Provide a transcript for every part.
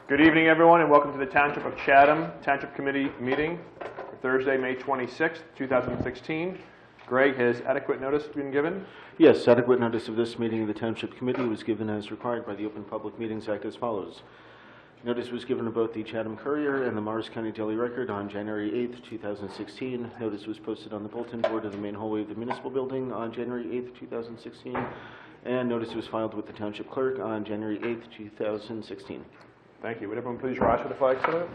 Good evening, everyone, and welcome to the Township of Chatham Township Committee Meeting for Thursday, May 26th, 2016. Greg, has adequate notice been given? Yes, adequate notice of this meeting of the Township Committee was given as required by the Open Public Meetings Act as follows. Notice was given to both the Chatham Courier and the Morris County Daily Record on January 8th, 2016. Notice was posted on the bulletin board of the main hallway of the municipal building on January 8th, 2016. And notice was filed with the Township Clerk on January 8th, 2016. Thank you. Would everyone please rise for the flag salute?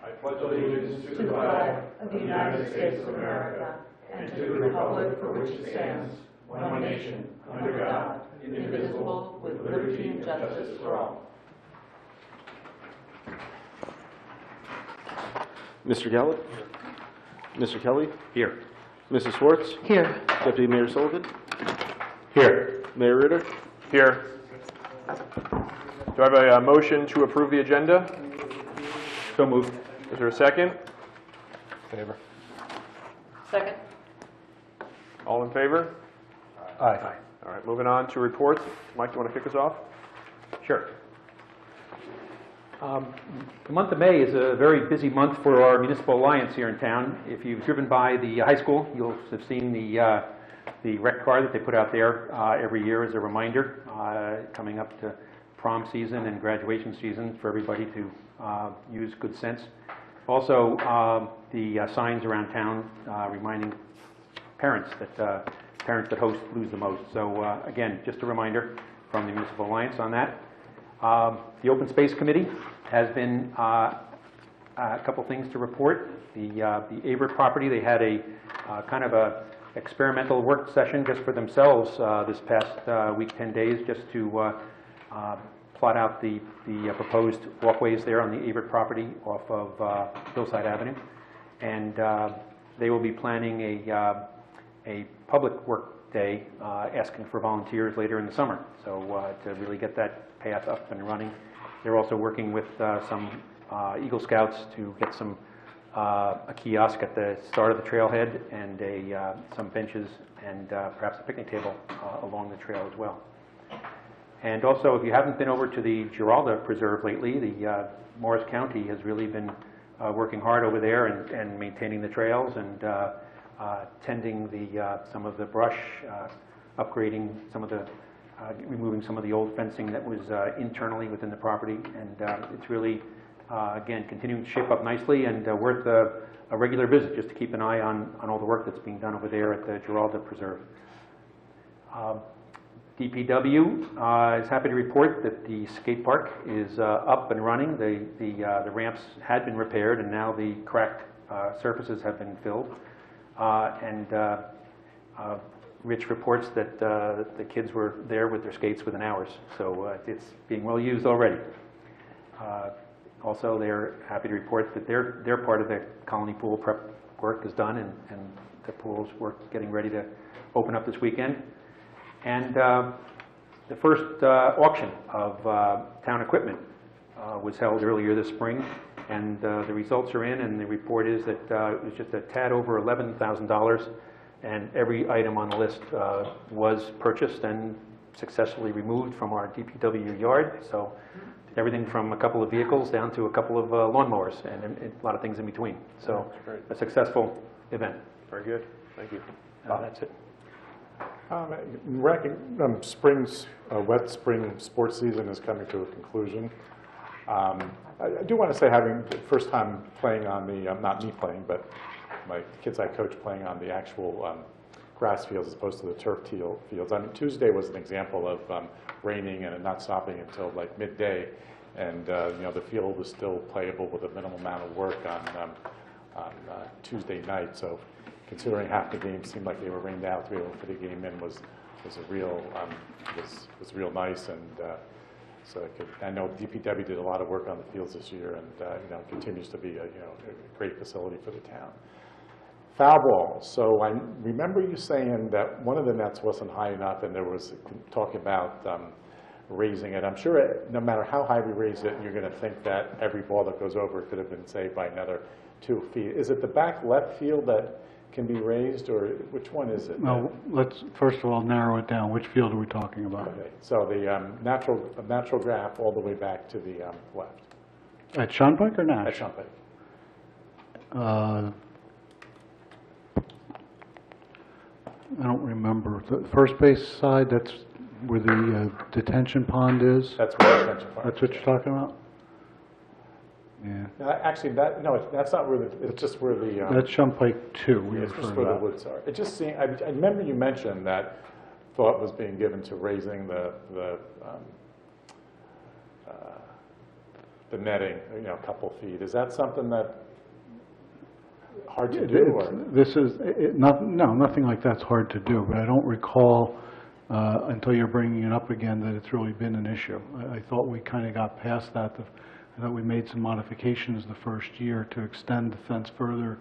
I pledge allegiance to the flag of the United States of America and to the republic for which it stands, one nation, under God, indivisible, with liberty and justice for all. Mr. Gallup? Mr. Kelly? Here. Mrs. Schwartz? Here. Deputy Mayor Sullivan? Here. Mayor Ritter? Here. Do I have a motion to approve the agenda? So moved. Is there a second? Favor. Second. All in favor? Aye. All right, moving on to reports. Mike, do you want to kick us off? Sure. The month of May is a very busy month for our municipal alliance here in town. If you've driven by the high school, you'll have seen the rec car that they put out there every year as a reminder, coming up to prom season and graduation season for everybody to use good sense. Also, the signs around town reminding parents that host lose the most. So again, just a reminder from the Municipal Alliance on that. The Open Space Committee has been a couple things to report. The Averitt property, they had a kind of a experimental work session just for themselves this past week, 10 days, just to plot out the proposed walkways there on the Averitt property off of Hillside Avenue. And they will be planning a public work day asking for volunteers later in the summer, so to really get that path up and running. They're also working with some Eagle Scouts to get some a kiosk at the start of the trailhead and some benches and perhaps a picnic table along the trail as well. And also, if you haven't been over to the Giralda Preserve lately, the Morris County has really been working hard over there and maintaining the trails and tending some of the brush, upgrading some of the, removing some of the old fencing that was internally within the property, and it's really, again, continuing to shape up nicely and worth a regular visit just to keep an eye on all the work that's being done over there at the Giralda Preserve. DPW is happy to report that the skate park is up and running. The ramps had been repaired, and now the cracked surfaces have been filled. Rich reports that the kids were there with their skates within hours, so it's being well used already. Also, they're happy to report that their part of the colony pool prep work is done, and the pool's getting ready to open up this weekend. And the first auction of town equipment was held earlier this spring, and the results are in, and the report is that it was just a tad over $11,000, and every item on the list was purchased and successfully removed from our DPW yard. So everything from a couple of vehicles down to a couple of lawnmowers and a lot of things in between. So a successful event. Very good. Thank you. That's it. Wet spring sports season is coming to a conclusion. I do want to say, having the first time playing on the, not me playing, but my kids I coach playing on the actual grass fields as opposed to the turf fields. I mean, Tuesday was an example of raining and it not stopping until like midday, and you know, the field was still playable with a minimal amount of work on Tuesday night. So, considering half the game seemed like they were rained out, to be able to put the game in was real nice. And so I know DPW did a lot of work on the fields this year, and you know, continues to be a great facility for the town. Foul ball. So I remember you saying that one of the nets wasn't high enough, and there was talk about raising it. I'm sure no matter how high we raise it, you're going to think that every ball that goes over could have been saved by another 2 feet. Is it the back left field that can be raised, or which one is it? Well, let's first of all narrow it down. Which field are we talking about? Okay, so the natural graph all the way back to the left. At Shonpike or Nash? At Shumpike. I don't remember. The first base side, that's where the detention pond is? That's where the detention pond. That's what you're talking about? Yeah. No, actually, that's not where it's just where the. That's Shonpike 2. We It's just refer where to the that. woods are. It just seemed, I remember you mentioned that thought was being given to raising the netting, a couple feet. Is that something that hard to do? Or? No, nothing like that's hard to do, but I don't recall until you're bringing it up again that it's really been an issue. I thought we kind of got past that. I thought we made some modifications the first year to extend the fence further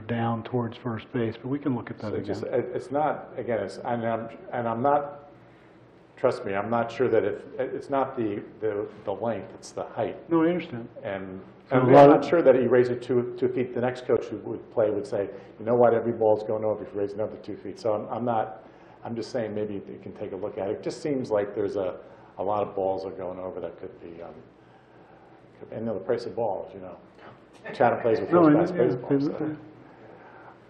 down towards first base, but we can look at that again. It's not, again, and I'm not, trust me, I'm not sure that it's not the length, it's the height. No, I understand. And So I'm a lot not of- sure that he raised it 2 feet. The next coach who would play would say, you know what, every ball's going over if you raise another 2 feet. So I'm just saying maybe you can take a look at it. It just seems like there's a lot of balls are going over that could be, and the price of balls, Chatham plays with first-class baseball. So.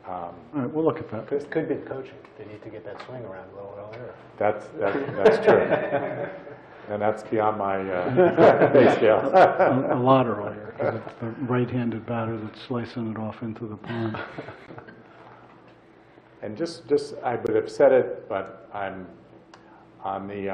All right, we'll look at that. It could be the coaching. They need to get that swing around a little earlier. That's true. And that's beyond my pay scale. A lot earlier, because it's the right-handed batter that's slicing it off into the pond. And just I would have said it, but I'm on the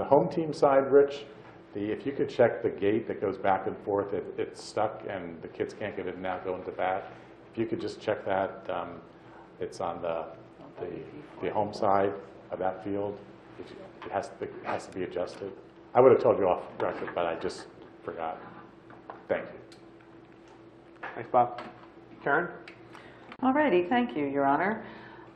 home team side, Rich. If you could check the gate that goes back and forth, it's stuck and the kids can't get it now going to bat. If you could just check that, it's on the home side of that field. It has to be adjusted. I would have told you off record, but I just forgot. Thank you. Thanks, Bob. Karen? All righty, thank you, Your Honor.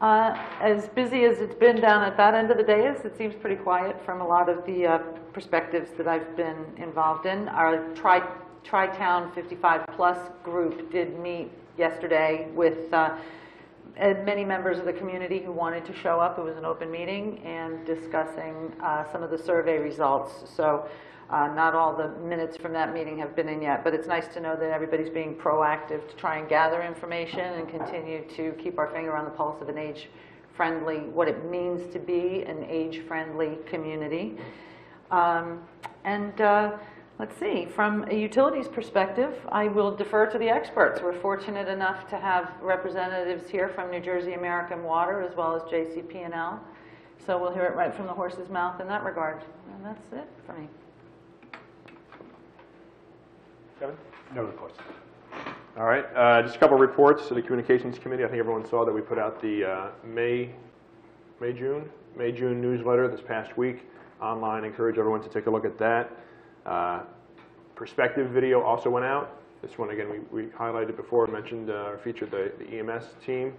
As busy as it's been down at that end of the dais, it seems pretty quiet from a lot of the perspectives that I've been involved in. Our Tri-Town 55-plus group did meet yesterday with many members of the community who wanted to show up. It was an open meeting and discussing some of the survey results. So not all the minutes from that meeting have been in yet, but it's nice to know that everybody's being proactive to try and gather information and continue to keep our finger on the pulse of an age-friendly, what it means to be an age-friendly community. Let's see, from a utilities perspective, I will defer to the experts. We're fortunate enough to have representatives here from New Jersey American Water as well as JCP&L. So we'll hear it right from the horse's mouth in that regard. And that's it for me. Kevin? No reports. All right, just a couple of reports to the Communications Committee. I think everyone saw that we put out the May, June newsletter this past week online. I encourage everyone to take a look at that. Perspective video also went out. This one, again, we highlighted before, mentioned or featured the EMS team.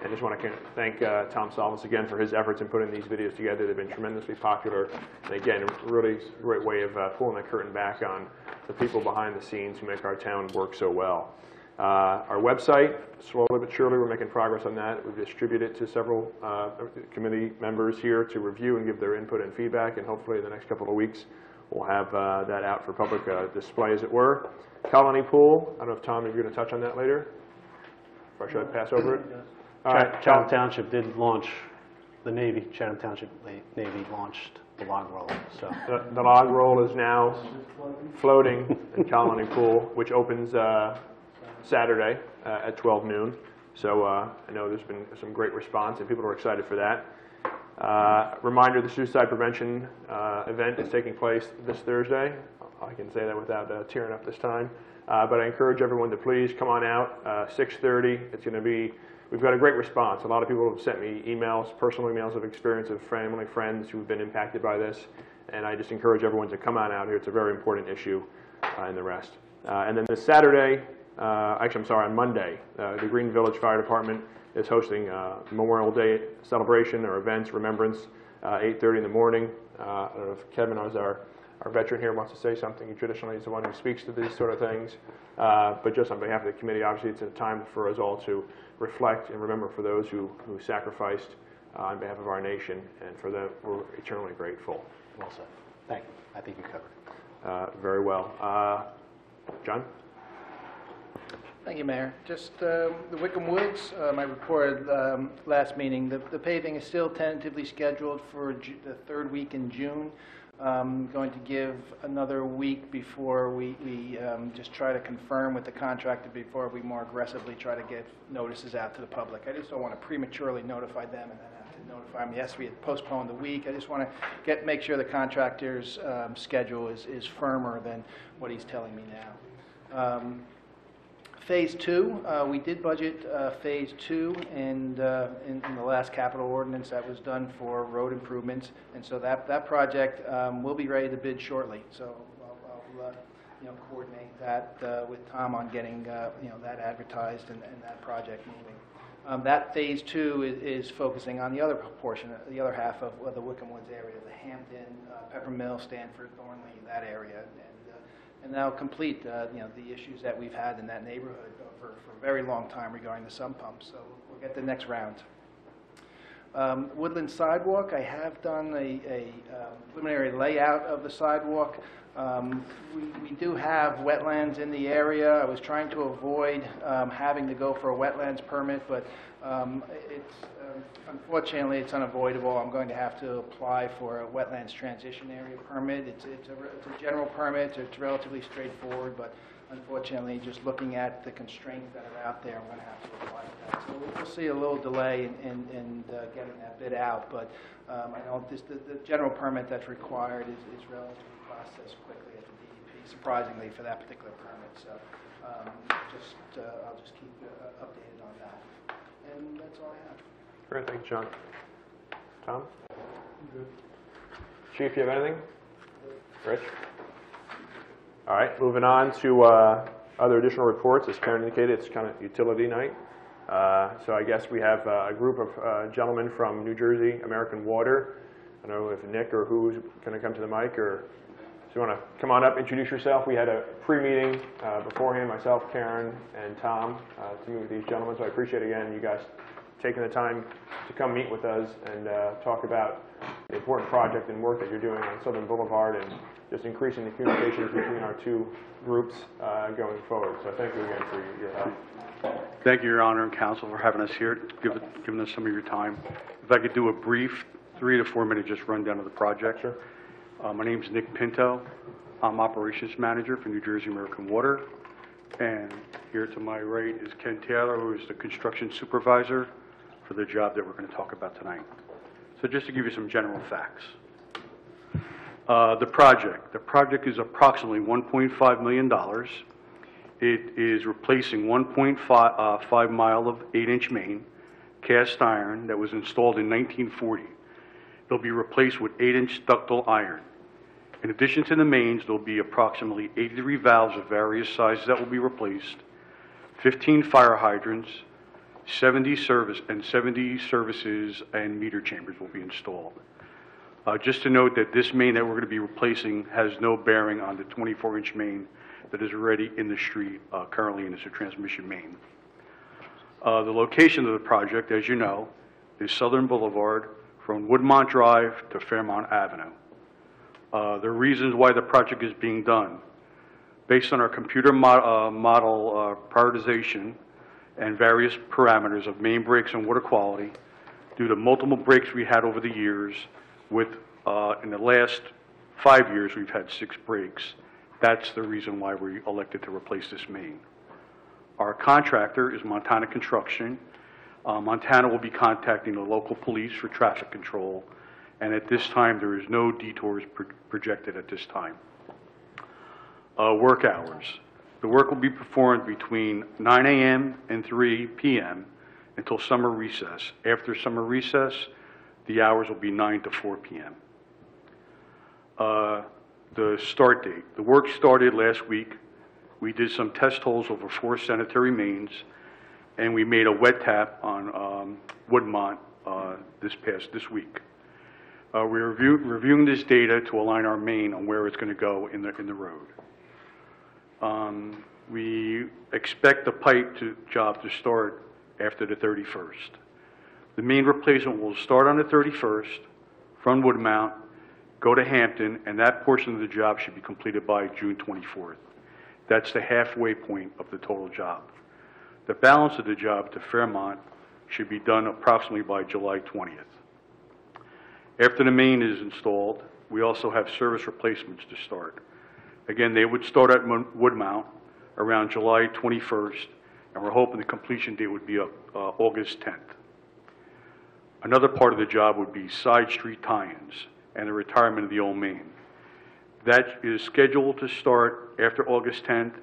And just want to thank Tom Salvis again for his efforts in putting these videos together. They've been tremendously popular. And again, a really great way of pulling the curtain back on the people behind the scenes who make our town work so well. Our website, slowly but surely, we're making progress on that. We've distributed it to several committee members here to review and give their input and feedback. And hopefully in the next couple of weeks, we'll have that out for public display, as it were. Colony Pool, I don't know if, Tom, you're going to touch on that later? Or should I pass over it? All right, Chatham Township did launch the Navy. Chatham Township Navy launched the log roll. So The log roll is now floating in Colony Pool, which opens Saturday at 12 noon. So I know there's been some great response, and people are excited for that. Reminder, the suicide prevention event is taking place this Thursday. I can say that without tearing up this time. But I encourage everyone to please come on out, 6:30. It's going to be, we've got a great response. A lot of people have sent me emails, personal emails of experience of family, friends who've been impacted by this. And I just encourage everyone to come on out here. It's a very important issue and the rest. And then this Saturday, on Monday, the Green Village Fire Department is hosting Memorial Day celebration or events, remembrance, 8:30 in the morning. I don't know if Kevin is our our veteran here wants to say something, he traditionally is the one who speaks to these sort of things. But just on behalf of the committee, obviously it's a time for us all to reflect and remember for those who sacrificed on behalf of our nation, and for them we're eternally grateful. Well said. Thank you. I think you covered it. Very well. John? Thank you, Mayor. Just the Wickham Woods, I reported last meeting, the paving is still tentatively scheduled for the third week in June. Going to give another week before we just try to confirm with the contractor before we more aggressively try to get notices out to the public. I just don't want to prematurely notify them and then have to notify them. Yes, we had postponed the week. I just want to make sure the contractor's schedule is firmer than what he's telling me now. Phase 2, we did budget Phase 2 in the last capital ordinance that was done for road improvements, and so that project will be ready to bid shortly. So I'll coordinate that with Tom on getting that advertised and that project moving. That Phase 2 is focusing on the other portion, the other half of the Wickham Woods area, the Hampton, Peppermill, Stanford, Thornley, that area. And that'll complete the issues that we've had in that neighborhood for a very long time regarding the sump pumps. So we'll get the next round. Woodland sidewalk, I have done a preliminary layout of the sidewalk. We do have wetlands in the area. I was trying to avoid having to go for a wetlands permit, but unfortunately it's unavoidable. I'm going to have to apply for a wetlands transition area permit. It's a general permit. It's relatively straightforward, but unfortunately, just looking at the constraints that are out there, I'm going to have to apply for that. So we'll see a little delay in getting that bid out, but I know the general permit that's required is relatively processed quickly at the DEP, surprisingly for that particular permit. So I'll just keep updated on that. And that's all I have. Great, thank you, John. Tom? Good. Chief, you have anything? Rich? All right, moving on to other additional reports. As Karen indicated, it's kind of utility night. So I guess we have a group of gentlemen from New Jersey American Water. I don't know if Nick or who's going to come to the mic, or if you want to come on up, introduce yourself. We had a pre-meeting beforehand, myself, Karen, and Tom, to meet with these gentlemen. So I appreciate, again, you guys taking the time to come meet with us and talk about the important project and work that you're doing on Southern Boulevard and just increasing the communications between our two groups going forward. So thank you again for your help. Thank you, Your Honor and Council, for having us here, giving us some of your time. If I could do a brief 3 to 4 minute just rundown of the project. Sure. My name is Nick Pinto. I'm Operations Manager for New Jersey American Water. And here to my right is Ken Taylor, who is the Construction Supervisor for the job that we're going to talk about tonight. So just to give you some general facts. The project is approximately $1.5 million. It is replacing 1.5 mile of 8-inch main, cast iron, that was installed in 1940. It'll be replaced with 8-inch ductile iron. In addition to the mains, there'll be approximately 83 valves of various sizes that will be replaced, 15 fire hydrants, 70 services and meter chambers will be installed. Just to note that this main that we're going to be replacing has no bearing on the 24-inch main that is already in the street currently, and it's a transmission main. The location of the project, as you know, is Southern Boulevard from Woodmont Drive to Fairmount Avenue. The reasons why the project is being done, based on our computer model prioritization and various parameters of main breaks and water quality, due to multiple breaks we had over the years, with in the last 5 years we've had 6 breaks. That's the reason why we elected to replace this main. Our contractor is Montana Construction. Montana will be contacting the local police for traffic control, and at this time there is no detours projected at this time. Work hours. The work will be performed between 9 a.m. and 3 p.m. until summer recess. After summer recess, the hours will be 9 to 4 p.m. The start date. The work started last week. We did some test holes over 4 sanitary mains, and we made a wet tap on Woodmont this week. We're reviewing this data to align our main on where it's going to go in the road. We expect the pipe job to start after the 31st. The main replacement will start on the 31st from Woodmount, go to Hampton, and that portion of the job should be completed by June 24th. That's the halfway point of the total job. The balance of the job to Fairmont should be done approximately by July 20th. After the main is installed, we also have service replacements to start. Again, they would start at Woodmount around July 21st, and we're hoping the completion date would be August 10th. Another part of the job would be side street tie-ins and the retirement of the old main. That is scheduled to start after August 10th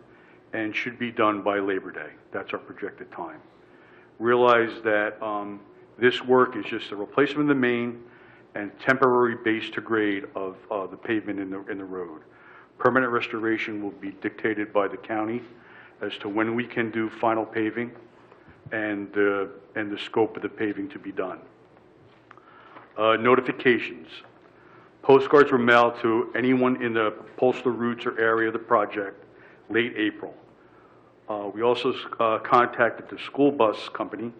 and should be done by Labor Day. That's our projected time. Realize that this work is just a replacement of the main and temporary base to grade of the pavement in the road. Permanent restoration will be dictated by the county as to when we can do final paving and the scope of the paving to be done. Notifications. Postcards were mailed to anyone in the postal routes or area of the project late April. We also contacted the school bus company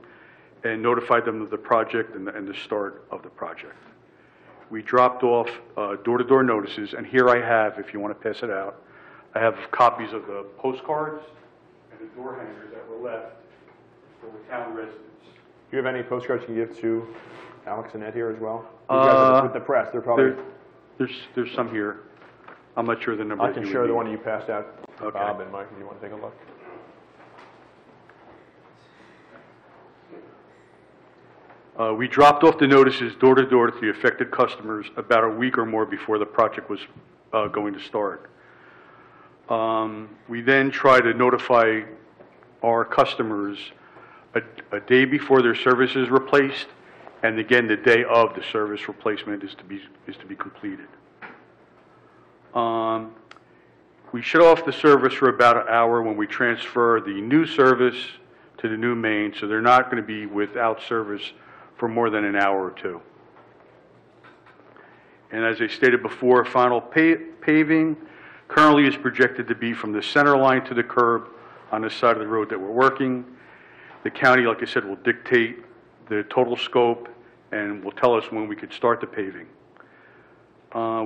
and notified them of the project and the start of the project. We dropped off door-to-door notices, and here I have, if you want to pass it out, I have copies of the postcards and the door hangers that were left for the town residents. Do you have any postcards you can give to Alex and Ed here as well? You guys are with the press, they're probably... There's some here. I'm not sure the number. I can share the one you passed out to Okay. Bob and Mike if you want to take a look. We dropped off the notices door to door to the affected customers about a week or more before the project was going to start. We then try to notify our customers a day before their service is replaced, and again the day of the service replacement is to be completed. We shut off the service for about an hour when we transfer the new service to the new main, so they're not going to be without service for more than an hour or two. And as I stated before, final paving currently is projected to be from the center line to the curb on the side of the road that we're working. The county, like I said, will dictate the total scope and will tell us when we could start the paving.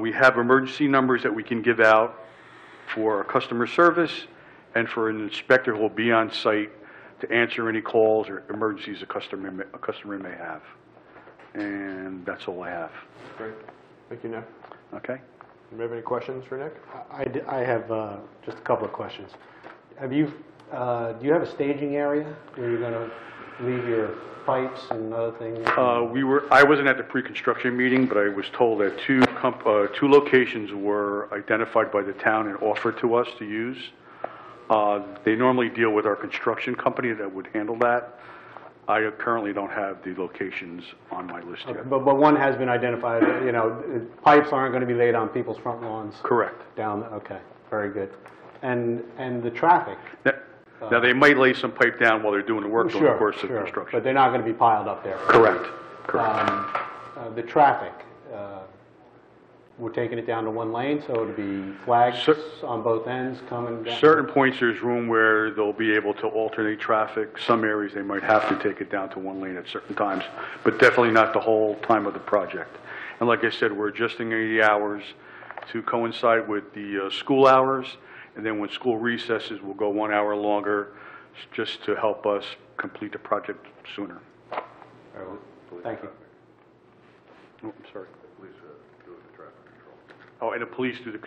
We have emergency numbers that we can give out for our customer service and for an inspector who will be on site to answer any calls or emergencies a customer may have. And that's all I have. Great. Thank you, Nick. Okay? Do you have any questions for Nick? I have just a couple of questions. Do you have a staging area where you're going to leave your pipes and other things? I wasn't at the pre-construction meeting, but I was told that two locations were identified by the town and offered to us to use. They normally deal with our construction company that would handle that. I currently don't have the locations on my list yet. But one has been identified, you know, pipes aren't going to be laid on people's front lawns? Correct. Okay, very good. And the traffic? Now, they might lay some pipe down while they're doing the work during the course of Sure, construction. but they're not going to be piled up there? Correct. The traffic, we're taking it down to one lane, so it'll be flags on both ends coming down? Certain points, there's room where they'll be able to alternate traffic. Some areas, they might have to take it down to one lane at certain times, but definitely not the whole time of the project. And like I said, we're adjusting the hours to coincide with the school hours, and then when school recesses, we'll go 1 hour longer just to help us complete the project sooner. Thank you. Oh, I'm sorry. Oh, and the police do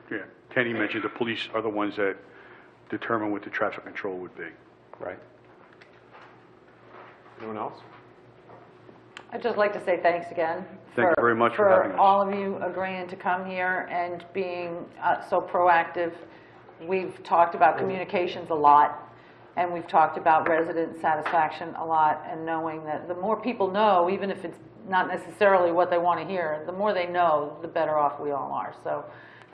Kenny mentioned the police are the ones that determine what the traffic control would be. Right. Anyone else? I'd just like to say thanks again. Thank you very much for having us. all of you agreeing to come here and being so proactive. We've talked about communications a lot, and we've talked about resident satisfaction a lot, and knowing that the more people know, even if it's not necessarily what they want to hear, the more they know, the better off we all are. So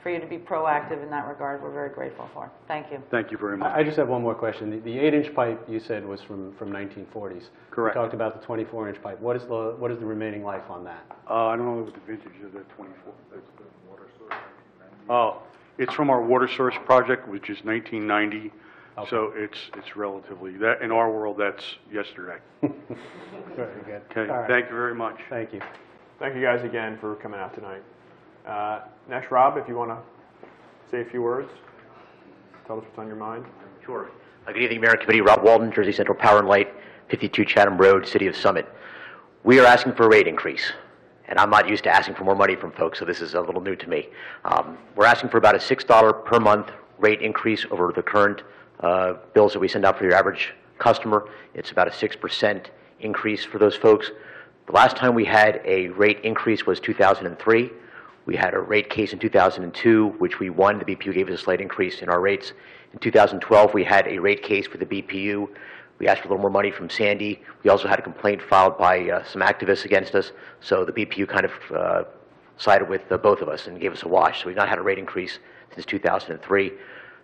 for you to be proactive in that regard. We're very grateful for. Thank you. Thank you very much. I just have one more question. The 8-inch pipe you said was from 1940s. Correct. You talked about the 24-inch pipe. What is the remaining life on that? I don't know what the vintage of the 24. Oh, it's from our water source project, which is 1990. Okay. So it's relatively, that in our world, that's yesterday. Very good. Okay, All right. thank you very much. Thank you. Thank you guys again for coming out tonight. Next, Rob, if you want to say a few words, tell us what's on your mind. Sure. Good evening, Mayor and Committee. Rob Walden, Jersey Central Power and Light, 52 Chatham Road, City of Summit. We are asking for a rate increase, and I'm not used to asking for more money from folks, so this is a little new to me. We're asking for about a $6 per month rate increase over the current bills that we send out for your average customer. It's about a 6% increase for those folks. The last time we had a rate increase was 2003. We had a rate case in 2002, which we won. The BPU gave us a slight increase in our rates. In 2012, we had a rate case for the BPU. We asked for a little more money from Sandy. We also had a complaint filed by some activists against us, so the BPU kind of sided with both of us and gave us a wash. So we've not had a rate increase since 2003. In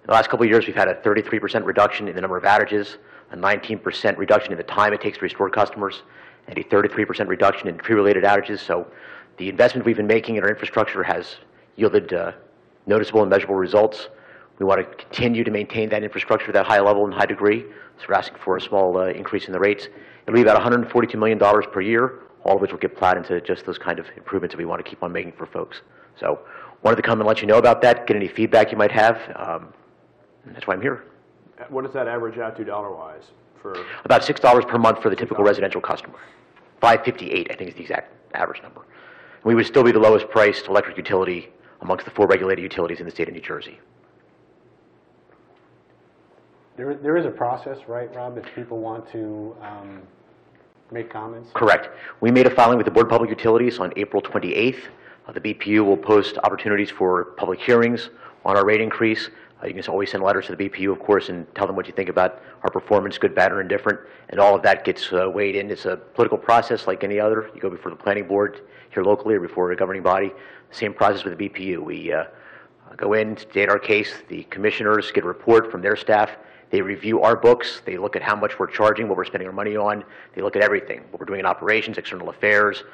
the last couple of years, we've had a 33% reduction in the number of outages, a 19% reduction in the time it takes to restore customers, and a 33% reduction in tree-related outages. So the investment we've been making in our infrastructure has yielded noticeable and measurable results. We want to continue to maintain that infrastructure at that high level and high degree, so we're asking for a small increase in the rates. It'll be about $142 million per year, all of which will get plowed into just those kind of improvements that we want to keep on making for folks. So wanted to come and let you know about that, get any feedback you might have. And that's why I'm here. What does that average out to dollar-wise? For about $6 per month for the typical residential customer. $5.58, I think, is the exact average number. And we would still be the lowest priced electric utility amongst the 4 regulated utilities in the state of New Jersey. There is a process, right, Rob, if people want to make comments? Correct. We made a filing with the Board of Public Utilities on April 28th. The BPU will post opportunities for public hearings on our rate increase. You can always send letters to the BPU, of course, and tell them what you think about our performance, good, bad, or indifferent, and all of that gets weighed in. It's a political process like any other. You go before the planning board here locally or before a governing body. Same process with the BPU. We go in, state our case. The commissioners get a report from their staff. They review our books. They look at how much we're charging, what we're spending our money on. They look at everything, what we're doing in operations, external affairs.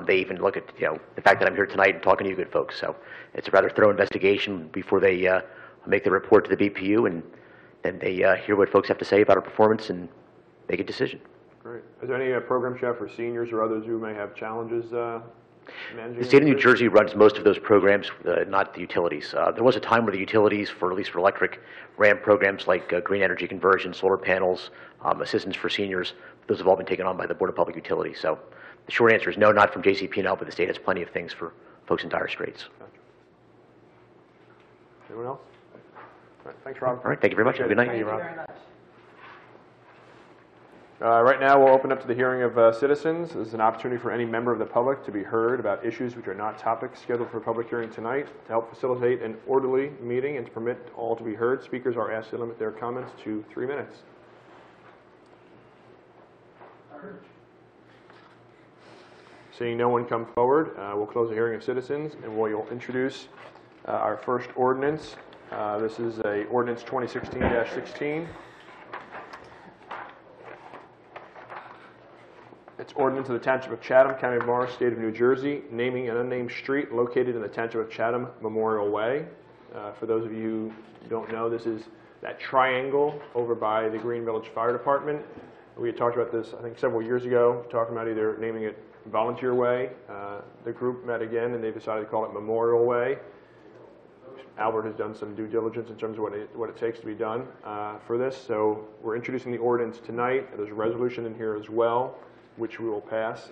They even look at the fact that I'm here tonight and talking to you good folks. So it's a rather thorough investigation before they make the report to the BPU, and then they hear what folks have to say about our performance and make a decision. Great. Is there any program, Chef, for seniors or others who may have challenges managing? The state of New Jersey runs most of those programs, not the utilities. There was a time where the utilities, at least for electric, ran programs like green energy conversion, solar panels, assistance for seniors. Those have all been taken on by the Board of Public Utilities. So the short answer is no, not from JCP&L, but the state has plenty of things for folks in dire straits. Gotcha. Anyone else? All right, thanks, Rob. All right, thank you very much. Have a good night. Thank you very much. Right now, we'll open up to the hearing of citizens. This is an opportunity for any member of the public to be heard about issues which are not topics scheduled for public hearing tonight. To help facilitate an orderly meeting and to permit all to be heard, speakers are asked to limit their comments to 3 minutes. Seeing no one come forward, we'll close the hearing of citizens and we'll introduce our first ordinance. This is ordinance 2016-16. It's ordinance of the Township of Chatham, County of Morris, State of New Jersey, naming an unnamed street located in the Township of Chatham Memorial Way. For those of you who don't know, this is that triangle over by the Green Village Fire Department. We had talked about this, I think, several years ago, talking about either naming it Volunteer Way. The group met again, and they decided to call it Memorial Way. Albert has done some due diligence in terms of what it takes to be done for this. So we're introducing the ordinance tonight. There's a resolution in here as well, which we will pass,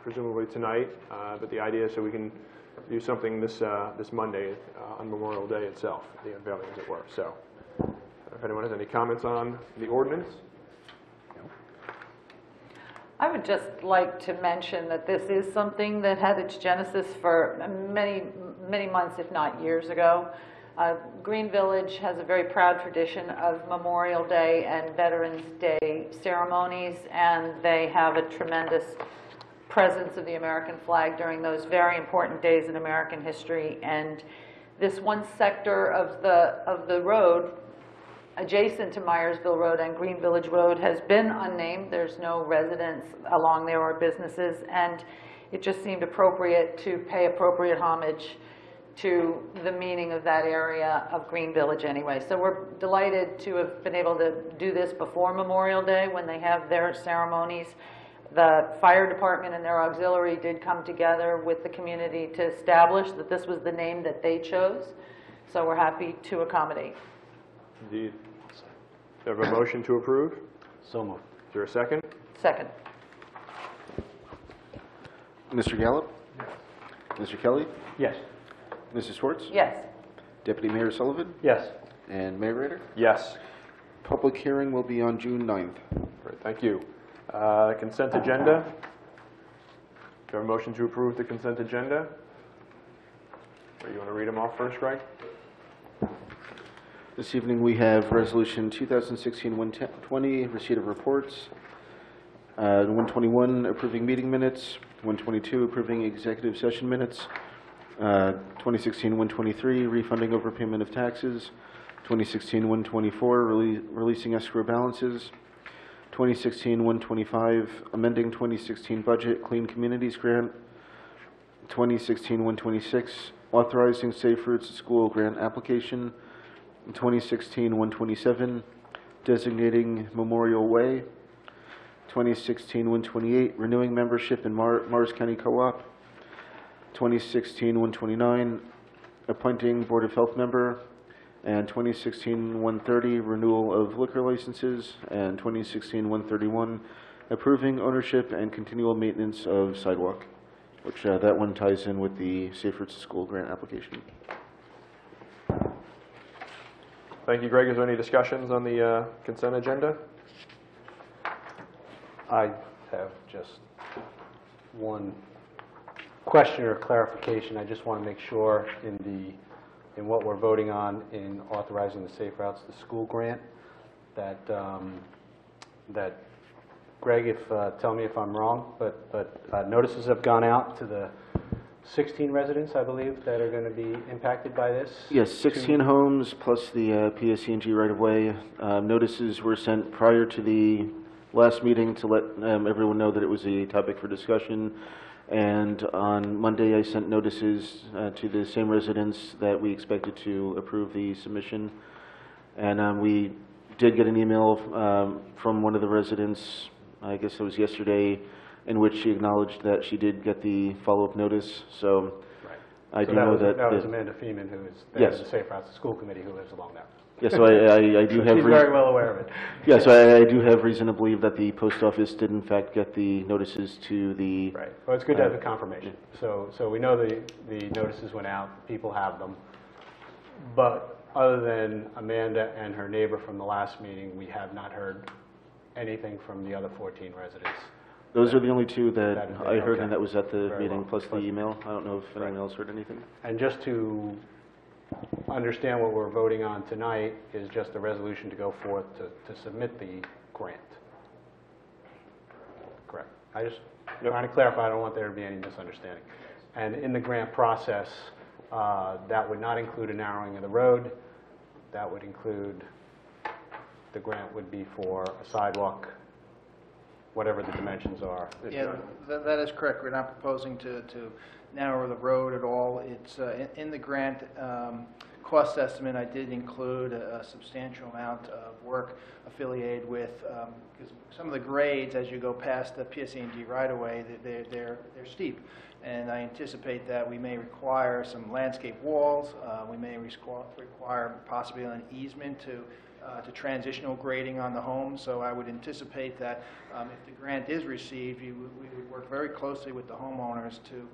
presumably tonight. But the idea is so we can do something this Monday on Memorial Day itself, the unveiling, as it were. So if anyone has any comments on the ordinance. I would just like to mention that this is something that had its genesis for many, many months, if not years ago. Green Village has a very proud tradition of Memorial Day and Veterans Day ceremonies, and they have a tremendous presence of the American flag during those very important days in American history. And this one sector of the road adjacent to Myersville Road and Green Village Road has been unnamed. There's no residents along there or businesses, and it just seemed appropriate to pay appropriate homage to the meaning of that area of Green Village anyway. So we're delighted to have been able to do this before Memorial Day when they have their ceremonies. The fire department and their auxiliary did come together with the community to establish that this was the name that they chose. So we're happy to accommodate. Indeed. Do you have a motion to approve? So moved. Is there a second? Second. Mr. Gallup? Mr. Kelly? Yes. Mrs. Schwartz? Yes. Deputy Mayor Sullivan? Yes. And Mayor Rader? Yes. Public hearing will be on June 9th. Great, thank you. Consent agenda. Do you have a motion to approve the consent agenda? Or you want to read them off first, Greg? This evening we have Resolution 2016-120, receipt of reports, 121, approving meeting minutes, 122, approving executive session minutes, 2016-123, refunding overpayment of taxes, 2016-124, releasing escrow balances, 2016-125, amending 2016 budget, Clean Communities Grant, 2016-126, authorizing Safe Routes to School grant application, 2016-127, designating Memorial Way, 2016-128, renewing membership in Mars County Co-op, 2016-129, appointing Board of Health member, and 2016-130, renewal of liquor licenses, and 2016-131, approving ownership and continual maintenance of sidewalk, which that one ties in with the Safe Routes to School grant application. Thank you, Greg. Is there any discussions on the consent agenda? I have just one question or clarification. I just want to make sure in what we're voting on in authorizing the Safe Routes to School grant that Greg, tell me if I'm wrong, but notices have gone out to the 16 residents, I believe, that are going to be impacted by this? Yes, 16 homes plus the PSE&G right-of-way. Notices were sent prior to the last meeting to let everyone know that it was a topic for discussion. And on Monday, I sent notices to the same residents that we expected to approve the submission. And we did get an email from one of the residents, I guess it was yesterday, in which she acknowledged that she did get the follow-up notice. So Right. I So do know that... That was Amanda Feeman, who is the Yes. Safe Routes to School Committee, who lives along there. Yes, so I do have... She's very well aware of it. Yeah, so I do have reason to believe that the post office did in fact get the notices to the... Right. Well, it's good to have the confirmation. So we know the notices went out, people have them. But other than Amanda and her neighbor from the last meeting, we have not heard anything from the other 14 residents. Those are the only two that That is it, I heard, okay. and that was at the Very meeting, well. plus the email. I don't know if anyone Right. else heard anything. And just to understand what we're voting on tonight is just a resolution to go forth to submit the grant. Correct. I just trying to clarify, I don't want there to be any misunderstanding. And in the grant process, that would not include a narrowing of the road. That would include, the grant would be for a sidewalk, whatever the dimensions are. Yeah, that is correct. We're not proposing to narrow the road at all. It's in the grant cost estimate, I did include a substantial amount of work affiliated with, because some of the grades as you go past the PSE&G right-of-way, they're steep. And I anticipate that we may require some landscape walls. We may require possibly an easement to transitional grading on the home. So I would anticipate that if the grant is received, we would work very closely with the homeowners to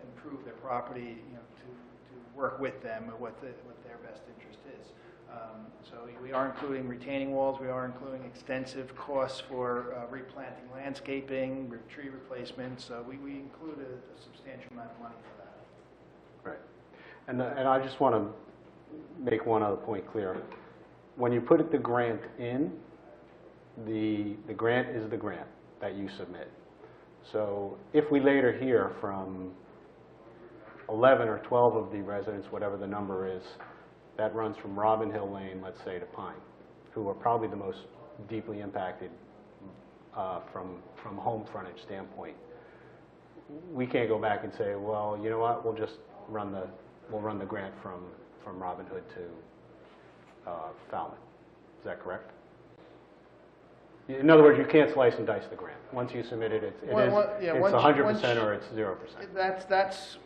improve their property, to work with them what their best interest is. So we are including retaining walls. We are including extensive costs for replanting landscaping, tree replacement. So we include a substantial amount of money for that. Right. And I just want to make one other point clear. When you put the grant in, the grant is the grant that you submit. So if we later hear from 11 or 12 of the residents, whatever the number is, that runs from Robin Hill Lane, let's say, to Pine, who are probably the most deeply impacted from home frontage standpoint. We can't go back and say, well, you know what, we'll just run the grant from Robin Hood to Falmouth. Is that correct? In other words, you can't slice and dice the grant. Once you submit it, it's 100% or it's 0%. That's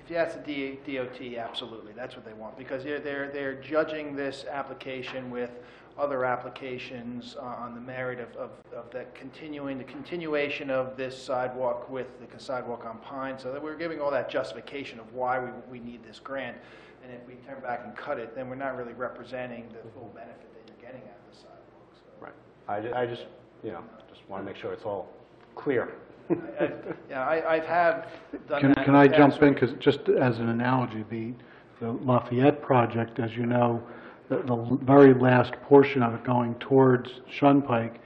if you ask the DOT, absolutely, that's what they want, because they're judging this application with other applications on the merit of the continuation of this sidewalk with the sidewalk on Pine, so that we're giving all that justification of why we need this grant. And if we turn back and cut it, then we're not really representing the full benefit that you're getting out of the sidewalk. So. Right. I just want to make sure it's all clear. I've had done that. Can I jump in? Because just as an analogy, the Lafayette project, as you know, the very last portion of it going towards Shunpike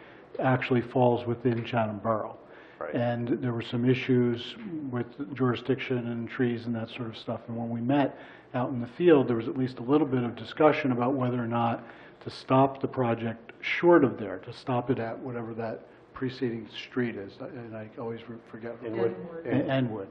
actually falls within Chatham Borough. Right. And there were some issues with jurisdiction and trees and that sort of stuff. And when we met out in the field, there was at least a little bit of discussion about whether or not to stop the project short of there, to stop it at whatever that preceding street is, and I always forget. Enwood.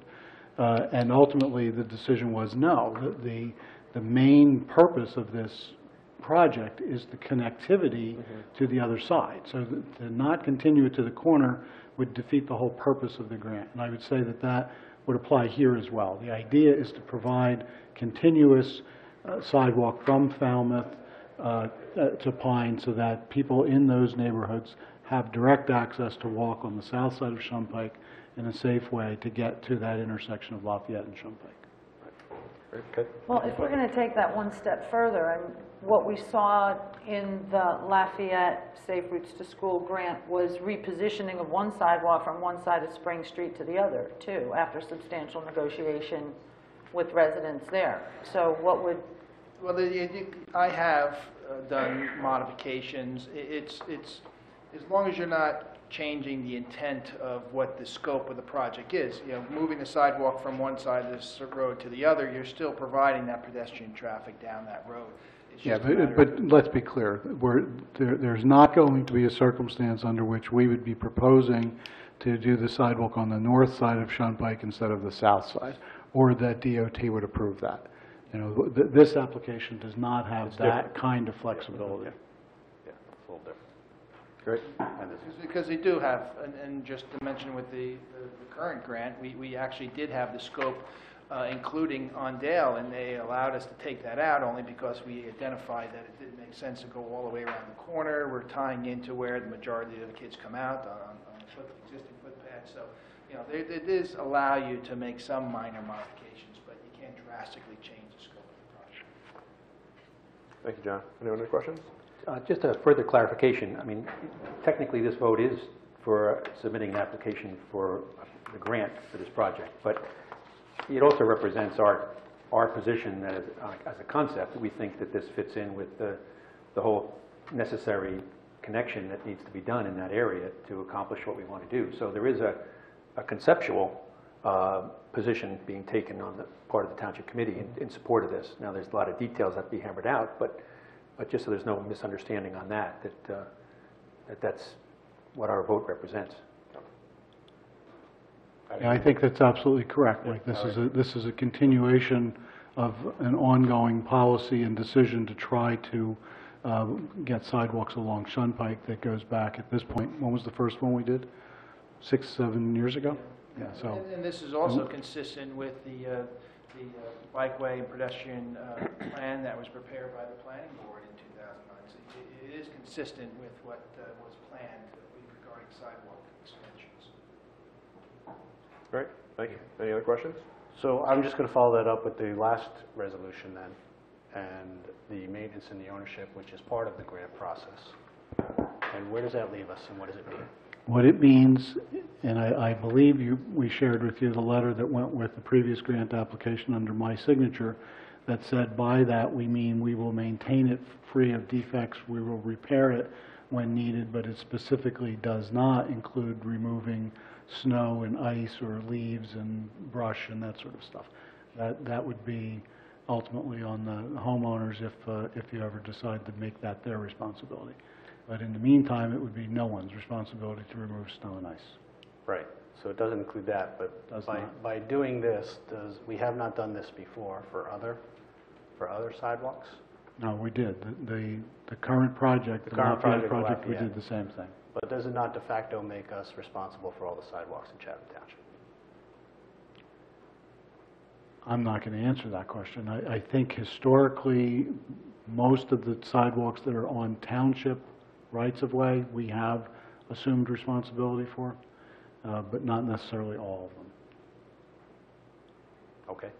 And ultimately, the decision was no. The main purpose of this project is the connectivity to the other side. So to not continue it to the corner would defeat the whole purpose of the grant. And I would say that would apply here as well. The idea is to provide continuous sidewalk from Falmouth to Pine so that people in those neighborhoods have direct access to walk on the south side of Shunpike in a safe way to get to that intersection of Lafayette and Shunpike. Okay. Well, if we're going to take that one step further, and what we saw in the Lafayette Safe Routes to School grant was repositioning of one sidewalk from one side of Spring Street to the other, too, after substantial negotiation with residents there. So what would... Well, I have done modifications. It's as long as you're not changing the intent of what the scope of the project is. You know, moving the sidewalk from one side of this road to the other, you're still providing that pedestrian traffic down that road. Yeah, but let's be clear. There's not going to be a circumstance under which we would be proposing to do the sidewalk on the north side of Shunpike instead of the south side, or that DOT would approve that. You know, this application does not have that kind of flexibility. Yeah, it's a little different. Great. Because they do have, and just to mention with the current grant, we actually did have the scope including on Dale, and they allowed us to take that out only because we identified that it didn't make sense to go all the way around the corner. We're tying into where the majority of the kids come out on existing footpaths. So, you know, it does allow you to make some minor modifications, but you can't drastically change the scope of the project. Thank you, John. Anyone have questions? Just a further clarification. I mean, technically, this vote is for submitting an application for the grant for this project, but it also represents our position as a concept. We think that this fits in with the whole necessary connection that needs to be done in that area to accomplish what we want to do. So there is a conceptual position being taken on the part of the Township Committee in support of this. Now, there's a lot of details that have to be hammered out, but just so there's no misunderstanding on that's what our vote represents. Yeah, I think that's absolutely correct. Like this is a continuation of an ongoing policy and decision to try to get sidewalks along Shunpike that goes back at this point. When was the first one we did? 6, 7 years ago? Yeah. So. And this is also consistent with the bikeway and pedestrian plan that was prepared by the planning board in 2009. So it is consistent with what was planned regarding sidewalk extensions. Great. Thank you. Any other questions? So I'm just going to follow that up with the last resolution then, and the maintenance and the ownership, which is part of the grant process. And where does that leave us, and what does it mean? What it means, and I believe we shared with you the letter that went with the previous grant application under my signature that said by that we mean we will maintain it free of defects, we will repair it when needed, but it specifically does not include removing snow and ice or leaves and brush and that sort of stuff. That would be ultimately on the homeowners if you ever decide to make that their responsibility. But in the meantime, it would be no one's responsibility to remove snow and ice. Right, so it doesn't include that, but Does not. by doing this, we have not done this before for other sidewalks? No, we did. The current project, the current Lafayette project, project, we Lafayette. did the same thing. But does it not de facto make us responsible for all the sidewalks in Chatham Township? I'm not going to answer that question. I think historically, most of the sidewalks that are on township rights-of-way, we have assumed responsibility for, but not necessarily all of them. Okay.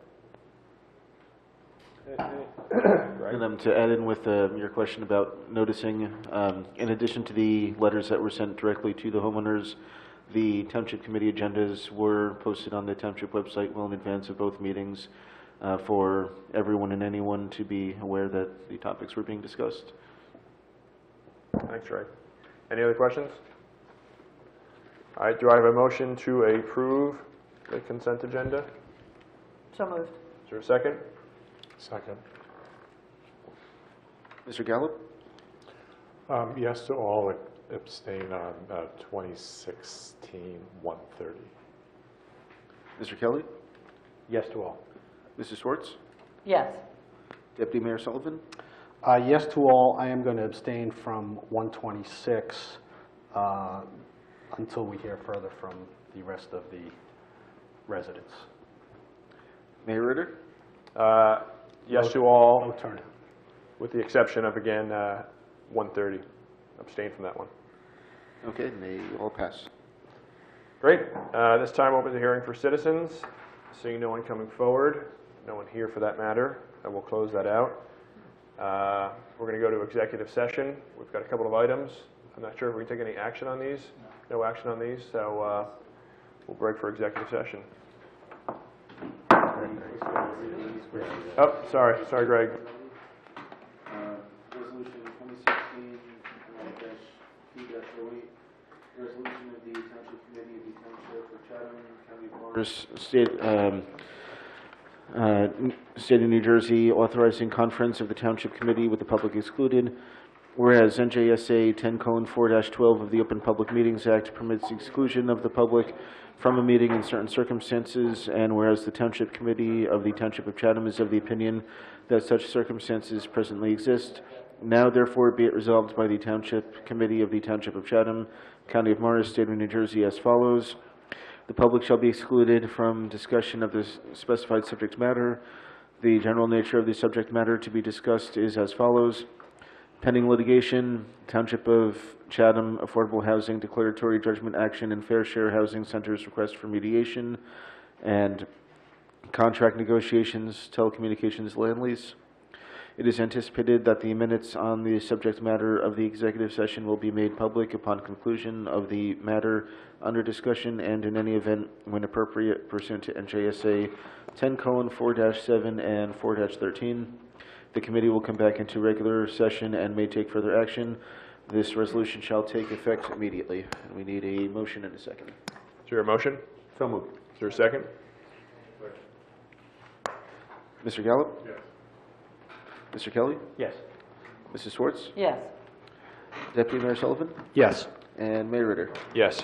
And to add in with your question about noticing, in addition to the letters that were sent directly to the homeowners, the Township Committee agendas were posted on the Township website well in advance of both meetings for everyone and anyone to be aware that the topics were being discussed. Thanks, Ray. Any other questions? All right, do I have a motion to approve the consent agenda? So moved. Is there a second? Second. Mr. Gallup? Yes to all, abstain on 2016-130. Mr. Kelly? Yes to all. Mrs. Schwartz? Yes. Deputy Mayor Sullivan? Yes to all. I am going to abstain from 126 until we hear further from the rest of the residents. Mayor Ritter? Yes to all, No turnout. with the exception of, again, 130. Abstain from that one. Okay, and they all pass. Great. This time, open the hearing for citizens. Seeing no one coming forward, no one here for that matter, I will close that out. We're going to go to executive session. We've got a couple of items. I'm not sure if we can take any action on these. No action on these, so we'll break for executive session. Oh, sorry, Greg. Resolution 2016-P-08, resolution of the Township Committee of the Township of Chatham, County of Morris, State of New Jersey, authorizing conference of the Township Committee with the public excluded. Whereas NJSA 10:4-12 of the Open Public Meetings Act permits the exclusion of the public from a meeting in certain circumstances, and whereas the Township Committee of the Township of Chatham is of the opinion that such circumstances presently exist, now therefore be it resolved by the Township Committee of the Township of Chatham, County of Morris, State of New Jersey as follows. The public shall be excluded from discussion of the specified subject matter. The general nature of the subject matter to be discussed is as follows. Pending litigation, Township of Chatham Affordable Housing Declaratory Judgment Action and Fair Share Housing Centers request for mediation, and contract negotiations, telecommunications land lease. It is anticipated that the minutes on the subject matter of the executive session will be made public upon conclusion of the matter under discussion and in any event when appropriate pursuant to NJSA 10:4-7 and 4-13. The committee will come back into regular session and may take further action. This resolution shall take effect immediately. And we need a motion and a second. Is there a motion? So moved. Is there a second? Mr. Gallup? Yes. Mr. Kelly? Yes. Mrs. Schwartz? Yes. Deputy Mayor Sullivan? Yes. And Mayor Ritter? Yes.